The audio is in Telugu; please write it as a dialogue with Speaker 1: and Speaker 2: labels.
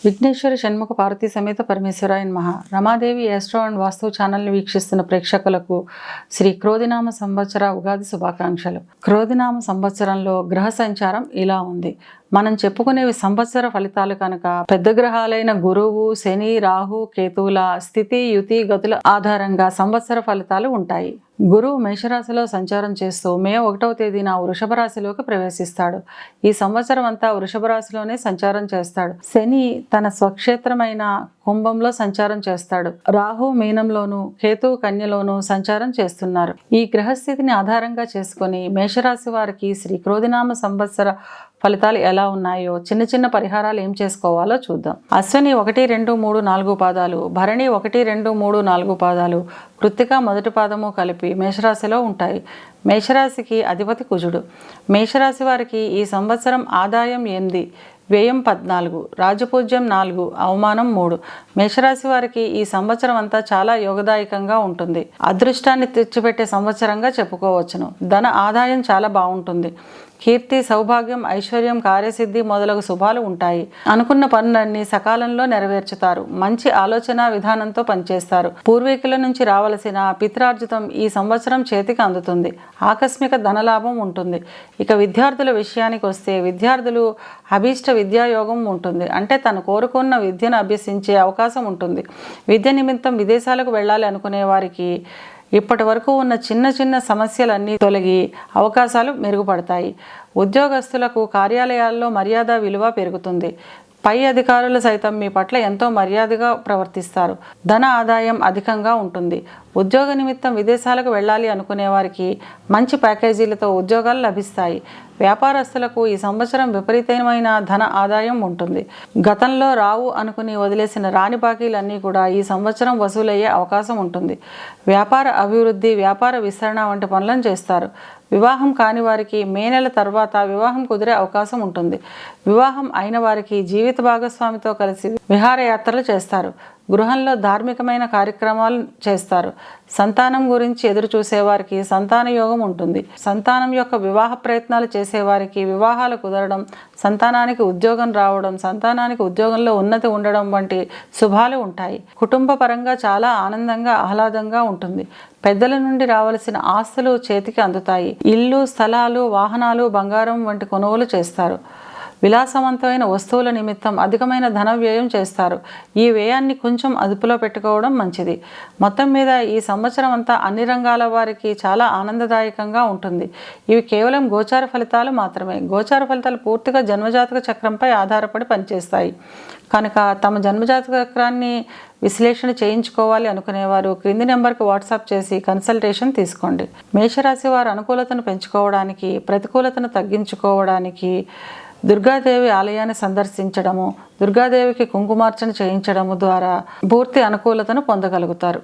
Speaker 1: విఘ్నేశ్వర షణ్ముఖ పార్వతీ సమేత పరమేశ్వరాయ నమః. రమాదేవి ఆస్ట్రో అండ్ వాస్తు ఛానల్ని వీక్షిస్తున్న ప్రేక్షకులకు శ్రీ క్రోధినామ సంవత్సర ఉగాది శుభాకాంక్షలు. క్రోధినామ సంవత్సరంలో గ్రహ సంచారం ఇలా ఉంది. మనం చెప్పుకునేవి సంవత్సర ఫలితాలు కనుక పెద్ద గ్రహాలైన గురువు, శని, రాహు, కేతువుల స్థితి, యుతి, గతుల ఆధారంగా సంవత్సర ఫలితాలు ఉంటాయి. గురువు మేషరాశిలో సంచారం చేస్తూ మే 1వ తేదీన వృషభ రాశిలోకి ప్రవేశిస్తాడు. ఈ సంవత్సరం అంతా వృషభ రాశిలోనే సంచారం చేస్తాడు. శని తన స్వక్షేత్రమైన కుంభంలో సంచారం చేస్తాడు. రాహు మీనంలోను, కేతువు కన్యలోను సంచారం చేస్తున్నారు. ఈ గ్రహస్థితిని ఆధారంగా చేసుకుని మేషరాశి వారికి శ్రీ క్రోధినామ సంవత్సర ఫలితాలు ఎలా ఉన్నాయో, చిన్న చిన్న పరిహారాలు ఏం చేసుకోవాలో చూద్దాం. అశ్విని 1, 2, 3, 4 పాదాలు, భరణి 1, 2, 3, 4 పాదాలు, కృత్తిక మొదటి పాదము కలిపి మేషరాశిలో ఉంటాయి. మేషరాశికి అధిపతి కుజుడు. మేషరాశి వారికి ఈ సంవత్సరం ఆదాయం 8, వ్యయం 14, రాజపూజ్యం 4, అవమానం 3. మేషరాశి వారికి ఈ సంవత్సరం అంతా చాలా యోగదాయకంగా ఉంటుంది. అదృష్టాన్ని తెచ్చిపెట్టే సంవత్సరంగా చెప్పుకోవచ్చును. ధన ఆదాయం చాలా బాగుంటుంది. కీర్తి, సౌభాగ్యం, ఐశ్వర్యం, కార్యసిద్ధి మొదలగు శుభాలు ఉంటాయి. అనుకున్న పనులన్నీ సకాలంలో నెరవేర్చుతారు. మంచి ఆలోచన విధానంతో పనిచేస్తారు. పూర్వీకుల నుంచి రావలసిన పిత్రార్జితం ఈ సంవత్సరం చేతికి అందుతుంది. ఆకస్మిక ధనలాభం ఉంటుంది. ఇక విద్యార్థుల విషయానికి వస్తే విద్యార్థులు అభీష్ట విద్యాయోగం ఉంటుంది. అంటే తను కోరుకున్న విద్యను అభ్యసించే అవకాశం ఉంటుంది. విద్య నిమిత్తం విదేశాలకు వెళ్ళాలి అనుకునే వారికి ఇప్పటి వరకు ఉన్న చిన్న చిన్న సమస్యలన్నీ తొలగి అవకాశాలు మెరుగుపడతాయి. ఉద్యోగస్తులకు కార్యాలయాల్లో మర్యాద విలువ పెరుగుతుంది. పై అధికారులు సైతం మీ పట్ల ఎంతో మర్యాదగా ప్రవర్తిస్తారు. ధన ఆదాయం అధికంగా ఉంటుంది. ఉద్యోగ నిమిత్తం విదేశాలకు వెళ్ళాలి అనుకునే వారికి మంచి ప్యాకేజీలతో ఉద్యోగాలు లభిస్తాయి. వ్యాపారస్తులకు ఈ సంవత్సరం విపరీతమైన ధన ఆదాయం ఉంటుంది. గతంలో రావు అనుకుని వదిలేసిన రాని బాకీలన్నీ కూడా ఈ సంవత్సరం వసూలయ్యే అవకాశం ఉంటుంది. వ్యాపార అభివృద్ధి, వ్యాపార విస్తరణ వంటి పనులను చేస్తారు. వివాహం కాని వారికి మే నెల తర్వాత వివాహం కుదిరే అవకాశం ఉంటుంది. వివాహం అయిన వారికి జీవిత భాగస్వామితో కలిసి విహారయాత్రలు చేస్తారు. గృహంలో ధార్మికమైన కార్యక్రమాలు చేస్తారు. సంతానం గురించి ఎదురు చూసేవారికి సంతాన యోగం ఉంటుంది. సంతానం యొక్క వివాహ ప్రయత్నాలు చేసేవారికి వివాహాలు కుదరడం, సంతానానికి ఉద్యోగం రావడం, సంతానానికి ఉద్యోగంలో ఉన్నతి ఉండడం వంటి శుభాలు ఉంటాయి. కుటుంబ పరంగా చాలా ఆనందంగా, ఆహ్లాదంగా ఉంటుంది. పెద్దల నుండి రావలసిన ఆస్తులు చేతికి అందుతాయి. ఇల్లు, స్థలాలు, వాహనాలు, బంగారం వంటి కొనుగోలు చేస్తారు. విలాసవంతమైన వస్తువుల నిమిత్తం అధికమైన ధన వ్యయం చేస్తారు. ఈ వ్యయాన్ని కొంచెం అదుపులో పెట్టుకోవడం మంచిది. మొత్తం మీద ఈ సంవత్సరం అంతా అన్ని రంగాల వారికి చాలా ఆనందదాయకంగా ఉంటుంది. ఇవి కేవలం గోచార ఫలితాలు మాత్రమే. గోచార ఫలితాలు పూర్తిగా జన్మజాతక చక్రంపై ఆధారపడి పనిచేస్తాయి కనుక తమ జన్మజాతక చక్రాన్ని విశ్లేషణ చేయించుకోవాలి అనుకునేవారు క్రింది నెంబర్కి వాట్సాప్ చేసి కన్సల్టేషన్ తీసుకోండి. మేషరాశి వారు అనుకూలతను పెంచుకోవడానికి, ప్రతికూలతను తగ్గించుకోవడానికి దుర్గాదేవి ఆలయాన్ని సందర్శించడము, దుర్గాదేవికి కుంకుమార్చన చేయించడము ద్వారా పూర్తి అనుకూలతను పొందగలుగుతారు.